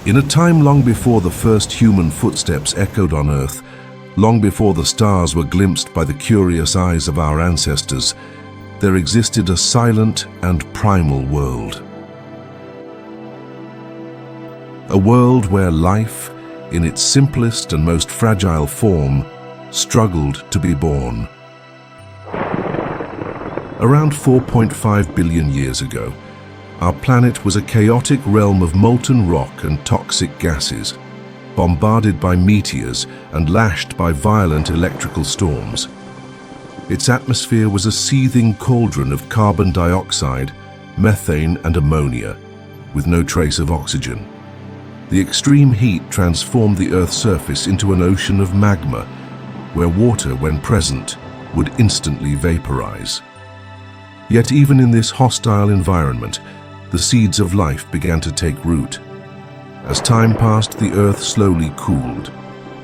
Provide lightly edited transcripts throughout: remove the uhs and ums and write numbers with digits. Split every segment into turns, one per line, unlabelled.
In a time long before the first human footsteps echoed on Earth, long before the stars were glimpsed by the curious eyes of our ancestors, there existed a silent and primal world. A world where life, in its simplest and most fragile form, struggled to be born. Around 4.5 billion years ago, our planet was a chaotic realm of molten rock and toxic gases, bombarded by meteors and lashed by violent electrical storms. Its atmosphere was a seething cauldron of carbon dioxide, methane and ammonia, with no trace of oxygen. The extreme heat transformed the Earth's surface into an ocean of magma, where water, when present, would instantly vaporize. Yet even in this hostile environment, the seeds of life began to take root. As time passed, the Earth slowly cooled.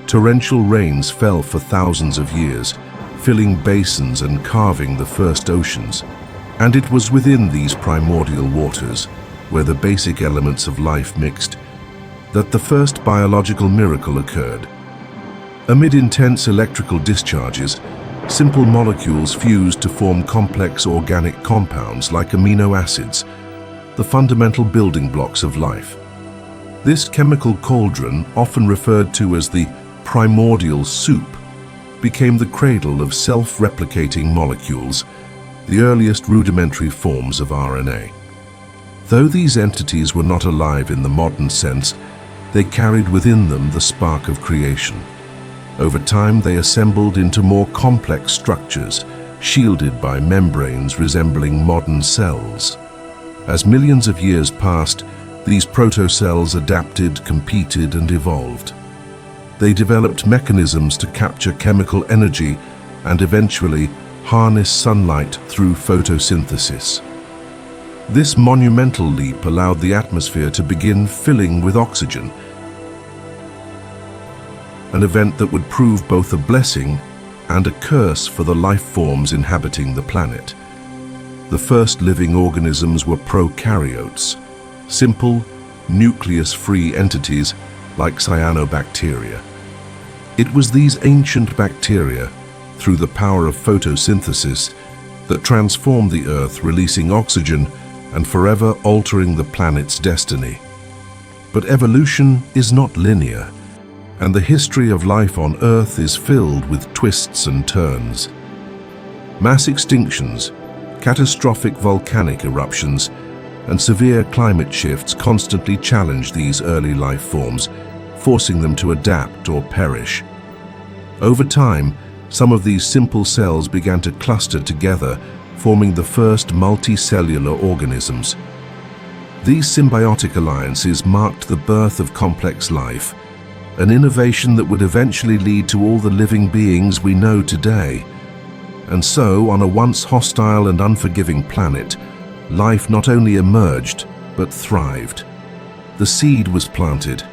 Torrential rains fell for thousands of years, filling basins and carving the first oceans. And it was within these primordial waters, where the basic elements of life mixed, that the first biological miracle occurred. Amid intense electrical discharges, simple molecules fused to form complex organic compounds like amino acids, the fundamental building blocks of life. This chemical cauldron, often referred to as the primordial soup, became the cradle of self-replicating molecules, the earliest rudimentary forms of RNA. Though these entities were not alive in the modern sense, they carried within them the spark of creation. Over time, they assembled into more complex structures, shielded by membranes resembling modern cells. As millions of years passed, these protocells adapted, competed, and evolved. They developed mechanisms to capture chemical energy and eventually harness sunlight through photosynthesis. This monumental leap allowed the atmosphere to begin filling with oxygen, an event that would prove both a blessing and a curse for the life forms inhabiting the planet. The first living organisms were prokaryotes, simple, nucleus-free entities like cyanobacteria. It was these ancient bacteria, through the power of photosynthesis, that transformed the Earth, releasing oxygen and forever altering the planet's destiny. But evolution is not linear, and the history of life on Earth is filled with twists and turns. Mass extinctions, catastrophic volcanic eruptions, and severe climate shifts constantly challenge these early life forms, forcing them to adapt or perish. Over time, some of these simple cells began to cluster together, forming the first multicellular organisms. These symbiotic alliances marked the birth of complex life, an innovation that would eventually lead to all the living beings we know today. And so, on a once hostile and unforgiving planet, life not only emerged, but thrived. The seed was planted,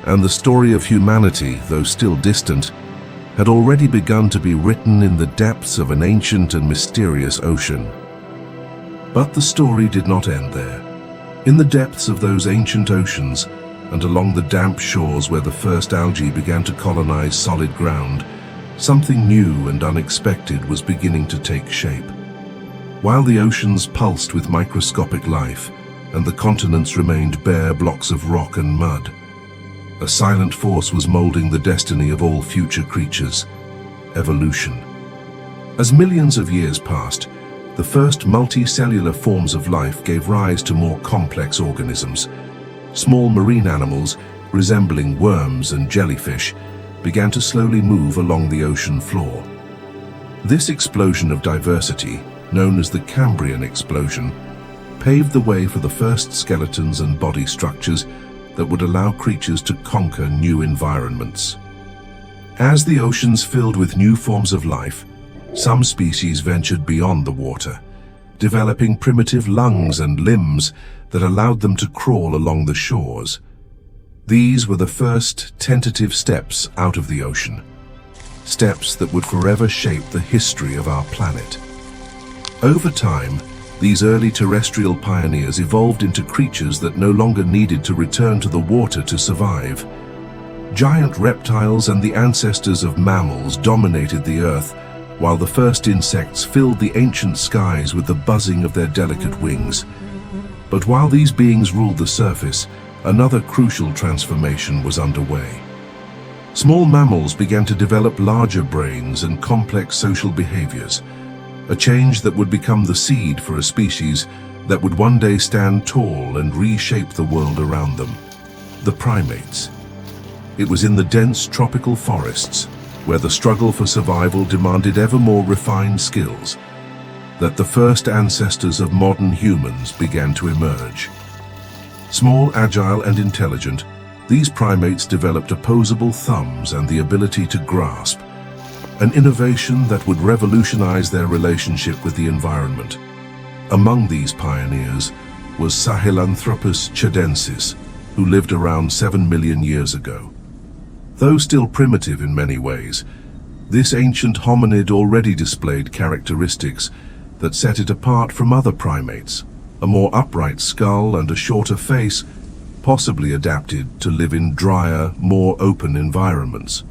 and the story of humanity, though still distant, had already begun to be written in the depths of an ancient and mysterious ocean. But the story did not end there. In the depths of those ancient oceans, and along the damp shores where the first algae began to colonize solid ground, something new and unexpected was beginning to take shape. While the oceans pulsed with microscopic life, and the continents remained bare blocks of rock and mud, a silent force was molding the destiny of all future creatures: evolution. As millions of years passed, the first multicellular forms of life gave rise to more complex organisms. Small marine animals, resembling worms and jellyfish, began to slowly move along the ocean floor. This explosion of diversity, known as the Cambrian explosion, paved the way for the first skeletons and body structures that would allow creatures to conquer new environments. As the oceans filled with new forms of life, some species ventured beyond the water, developing primitive lungs and limbs that allowed them to crawl along the shores. These were the first tentative steps out of the ocean, steps that would forever shape the history of our planet. Over time, these early terrestrial pioneers evolved into creatures that no longer needed to return to the water to survive. Giant reptiles and the ancestors of mammals dominated the earth, while the first insects filled the ancient skies with the buzzing of their delicate wings. But while these beings ruled the surface, another crucial transformation was underway. Small mammals began to develop larger brains and complex social behaviors, a change that would become the seed for a species that would one day stand tall and reshape the world around them: the primates. It was in the dense tropical forests, where the struggle for survival demanded ever more refined skills, that the first ancestors of modern humans began to emerge. Small, agile, and intelligent, these primates developed opposable thumbs and the ability to grasp, an innovation that would revolutionize their relationship with the environment. Among these pioneers was Sahelanthropus chadensis, who lived around 7 million years ago. Though still primitive in many ways, this ancient hominid already displayed characteristics that set it apart from other primates: a more upright skull and a shorter face, possibly adapted to live in drier, more open environments.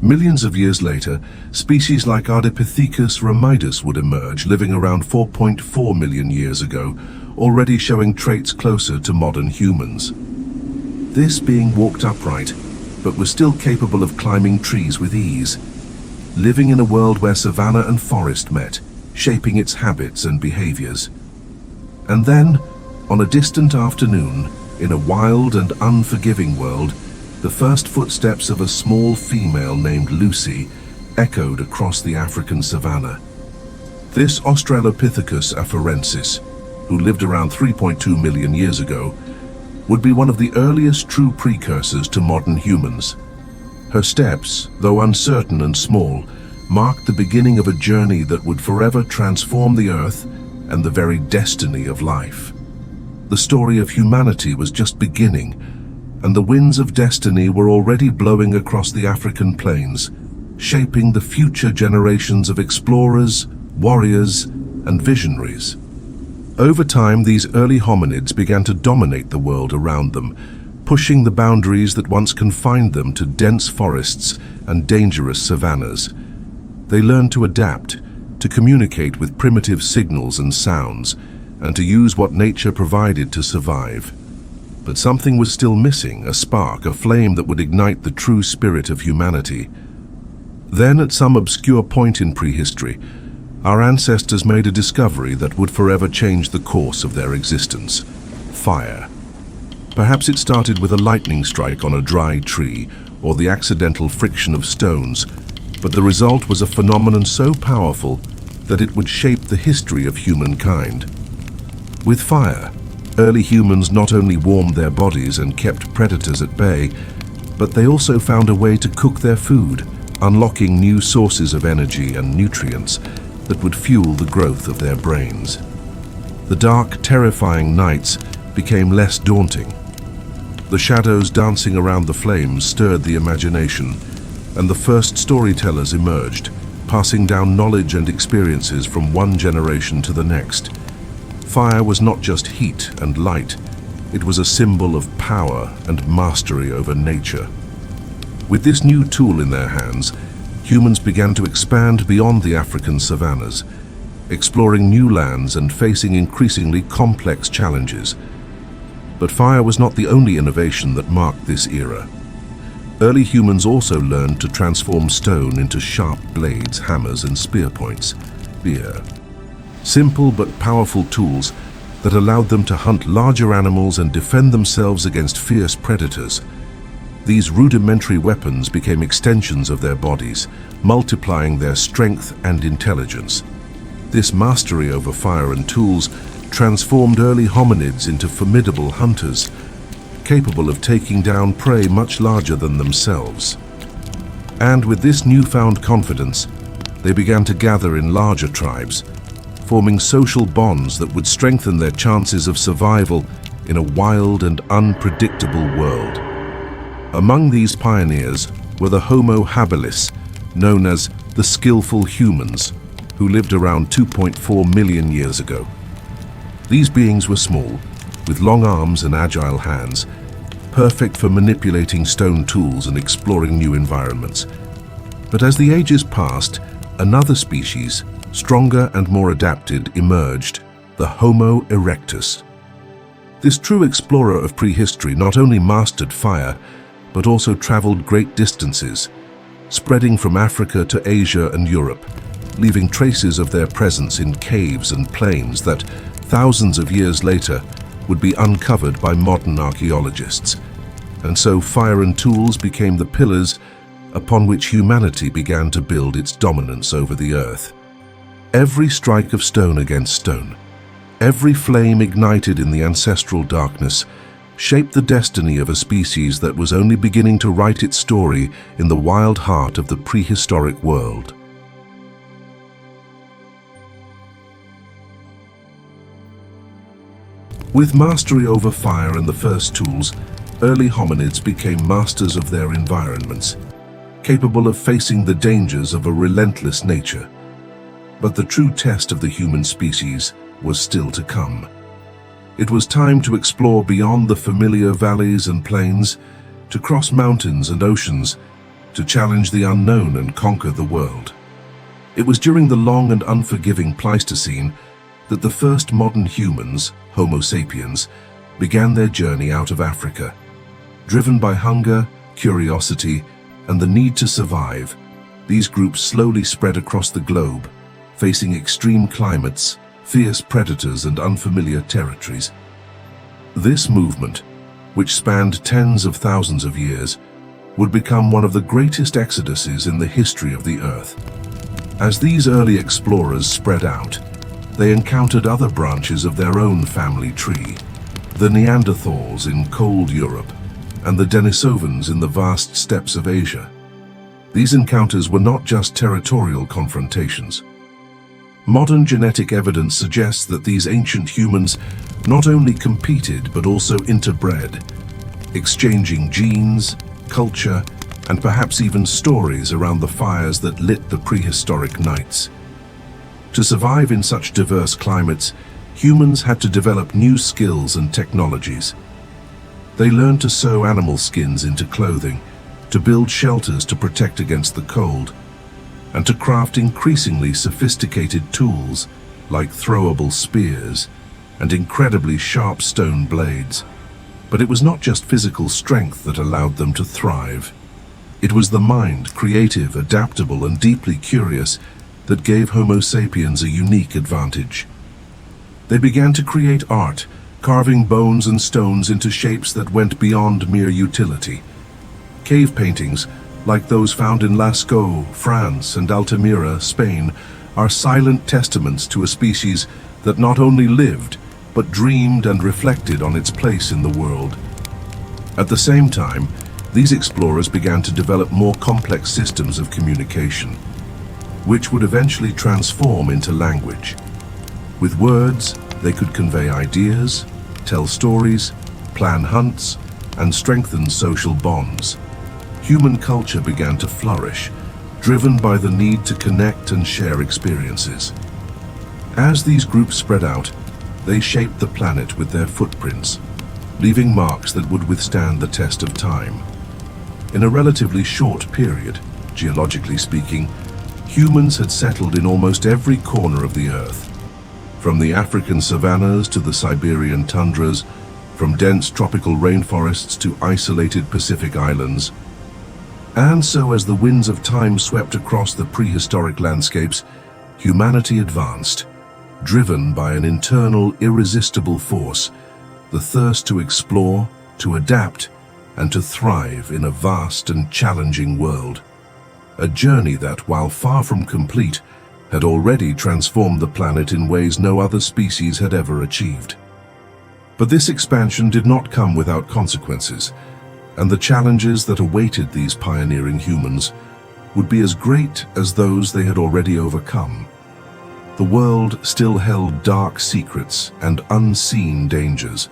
Millions of years later, species like Ardipithecus ramidus would emerge, living around 4.4 million years ago, already showing traits closer to modern humans. This being walked upright, but was still capable of climbing trees with ease, living in a world where savanna and forest met, shaping its habits and behaviors. And then, on a distant afternoon, in a wild and unforgiving world, the first footsteps of a small female named Lucy echoed across the African savanna. This Australopithecus afarensis, who lived around 3.2 million years ago, would be one of the earliest true precursors to modern humans. Her steps, though uncertain and small, marked the beginning of a journey that would forever transform the earth and the very destiny of life. The story of humanity was just beginning, and the winds of destiny were already blowing across the African plains, shaping the future generations of explorers, warriors, and visionaries. Over time, these early hominids began to dominate the world around them, pushing the boundaries that once confined them to dense forests and dangerous savannas. They learned to adapt, to communicate with primitive signals and sounds, and to use what nature provided to survive. But something was still missing: a spark, a flame that would ignite the true spirit of humanity. Then, at some obscure point in prehistory, our ancestors made a discovery that would forever change the course of their existence: fire. Perhaps it started with a lightning strike on a dry tree, or the accidental friction of stones, but the result was a phenomenon so powerful that it would shape the history of humankind. With fire, early humans not only warmed their bodies and kept predators at bay, but they also found a way to cook their food, unlocking new sources of energy and nutrients that would fuel the growth of their brains. The dark, terrifying nights became less daunting. The shadows dancing around the flames stirred the imagination, and the first storytellers emerged, passing down knowledge and experiences from one generation to the next. Fire was not just heat and light, it was a symbol of power and mastery over nature. With this new tool in their hands, humans began to expand beyond the African savannas, exploring new lands and facing increasingly complex challenges. But fire was not the only innovation that marked this era. Early humans also learned to transform stone into sharp blades, hammers, and spear points. Simple but powerful tools that allowed them to hunt larger animals and defend themselves against fierce predators. These rudimentary weapons became extensions of their bodies, multiplying their strength and intelligence. This mastery over fire and tools transformed early hominids into formidable hunters, capable of taking down prey much larger than themselves. And with this newfound confidence, they began to gather in larger tribes, forming social bonds that would strengthen their chances of survival in a wild and unpredictable world. Among these pioneers were the Homo habilis, known as the skillful humans, who lived around 2.4 million years ago. These beings were small, with long arms and agile hands, perfect for manipulating stone tools and exploring new environments. But as the ages passed, another species, stronger and more adapted, emerged, the Homo erectus. This true explorer of prehistory not only mastered fire, but also traveled great distances, spreading from Africa to Asia and Europe, leaving traces of their presence in caves and plains that, thousands of years later, would be uncovered by modern archaeologists. And so fire and tools became the pillars upon which humanity began to build its dominance over the earth. Every strike of stone against stone, every flame ignited in the ancestral darkness, shaped the destiny of a species that was only beginning to write its story in the wild heart of the prehistoric world. With mastery over fire and the first tools, early hominids became masters of their environments, capable of facing the dangers of a relentless nature. But the true test of the human species was still to come. It was time to explore beyond the familiar valleys and plains, to cross mountains and oceans, to challenge the unknown and conquer the world. It was during the long and unforgiving Pleistocene that the first modern humans, Homo sapiens, began their journey out of Africa. Driven by hunger, curiosity, and the need to survive, these groups slowly spread across the globe, facing extreme climates, fierce predators, and unfamiliar territories. This movement, which spanned tens of thousands of years, would become one of the greatest exoduses in the history of the Earth. As these early explorers spread out, they encountered other branches of their own family tree, the Neanderthals in cold Europe, and the Denisovans in the vast steppes of Asia. These encounters were not just territorial confrontations. Modern genetic evidence suggests that these ancient humans not only competed but also interbred, exchanging genes, culture, and perhaps even stories around the fires that lit the prehistoric nights. To survive in such diverse climates, humans had to develop new skills and technologies. They learned to sew animal skins into clothing, to build shelters to protect against the cold, and to craft increasingly sophisticated tools like throwable spears and incredibly sharp stone blades. But it was not just physical strength that allowed them to thrive. It was the mind, creative, adaptable, and deeply curious, that gave Homo sapiens a unique advantage. They began to create art, carving bones and stones into shapes that went beyond mere utility. Cave paintings, like those found in Lascaux, France, and Altamira, Spain, are silent testaments to a species that not only lived, but dreamed and reflected on its place in the world. At the same time, these explorers began to develop more complex systems of communication, which would eventually transform into language. With words, they could convey ideas, tell stories, plan hunts, and strengthen social bonds. Human culture began to flourish, driven by the need to connect and share experiences. As these groups spread out, they shaped the planet with their footprints, leaving marks that would withstand the test of time. In a relatively short period, geologically speaking, humans had settled in almost every corner of the Earth. From the African savannas to the Siberian tundras, from dense tropical rainforests to isolated Pacific islands. And so as the winds of time swept across the prehistoric landscapes, humanity advanced, driven by an internal, irresistible force, the thirst to explore, to adapt, and to thrive in a vast and challenging world. A journey that, while far from complete, had already transformed the planet in ways no other species had ever achieved. But this expansion did not come without consequences, and the challenges that awaited these pioneering humans would be as great as those they had already overcome. The world still held dark secrets and unseen dangers,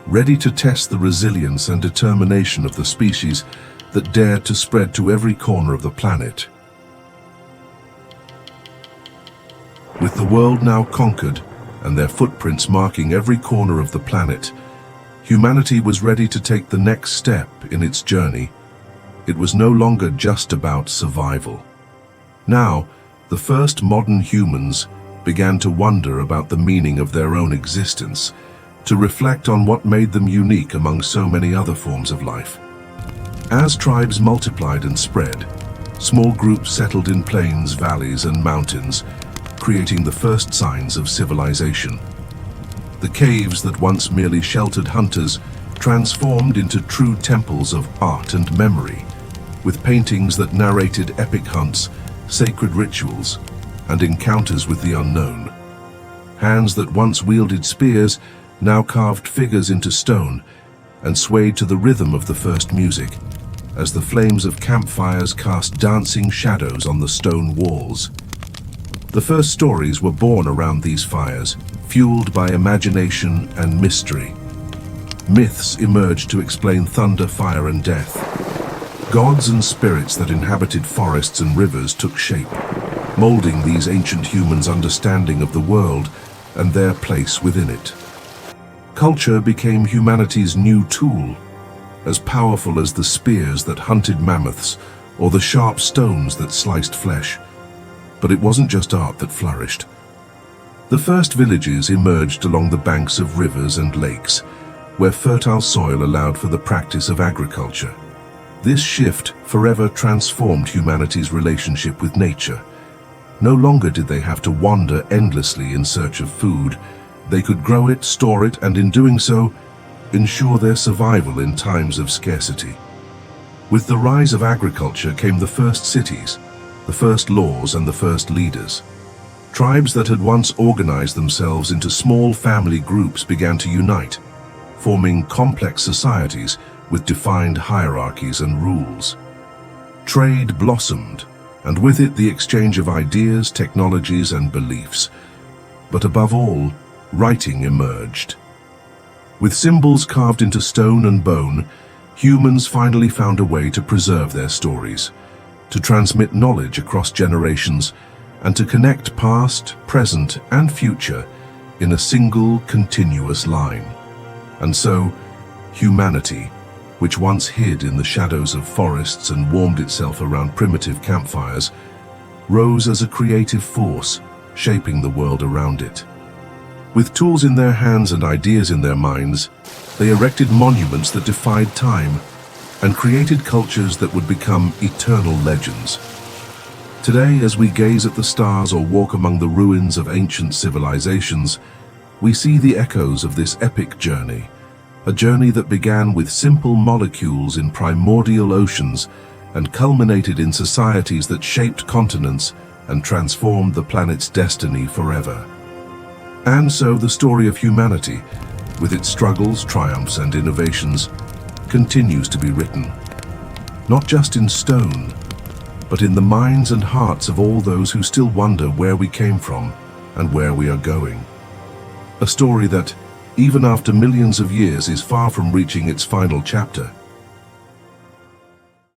ready to test the resilience and determination of the species that dared to spread to every corner of the planet. With the world now conquered, and their footprints marking every corner of the planet, humanity was ready to take the next step in its journey. It was no longer just about survival. Now, the first modern humans began to wonder about the meaning of their own existence, to reflect on what made them unique among so many other forms of life. As tribes multiplied and spread, small groups settled in plains, valleys, and mountains, creating the first signs of civilization. The caves that once merely sheltered hunters transformed into true temples of art and memory, with paintings that narrated epic hunts, sacred rituals, and encounters with the unknown. Hands that once wielded spears now carved figures into stone and swayed to the rhythm of the first music, as the flames of campfires cast dancing shadows on the stone walls. The first stories were born around these fires, fueled by imagination and mystery. Myths emerged to explain thunder, fire, and death. Gods and spirits that inhabited forests and rivers took shape, molding these ancient humans' understanding of the world and their place within it. Culture became humanity's new tool, as powerful as the spears that hunted mammoths or the sharp stones that sliced flesh. But it wasn't just art that flourished. The first villages emerged along the banks of rivers and lakes, where fertile soil allowed for the practice of agriculture. This shift forever transformed humanity's relationship with nature. No longer did they have to wander endlessly in search of food. They could grow it, store it, and in doing so, ensure their survival in times of scarcity. With the rise of agriculture came the first cities, the first laws, and the first leaders. Tribes that had once organized themselves into small family groups began to unite, forming complex societies with defined hierarchies and rules. Trade blossomed, and with it the exchange of ideas, technologies, and beliefs. But above all, writing emerged. With symbols carved into stone and bone, humans finally found a way to preserve their stories, to transmit knowledge across generations, and to connect past, present, and future in a single, continuous line. And so, humanity, which once hid in the shadows of forests and warmed itself around primitive campfires, rose as a creative force, shaping the world around it. With tools in their hands and ideas in their minds, they erected monuments that defied time and created cultures that would become eternal legends. Today, as we gaze at the stars or walk among the ruins of ancient civilizations, we see the echoes of this epic journey, a journey that began with simple molecules in primordial oceans and culminated in societies that shaped continents and transformed the planet's destiny forever. And so the story of humanity, with its struggles, triumphs, and innovations, continues to be written, not just in stone, but in the minds and hearts of all those who still wonder where we came from and where we are going. A story that, even after millions of years, is far from reaching its final chapter.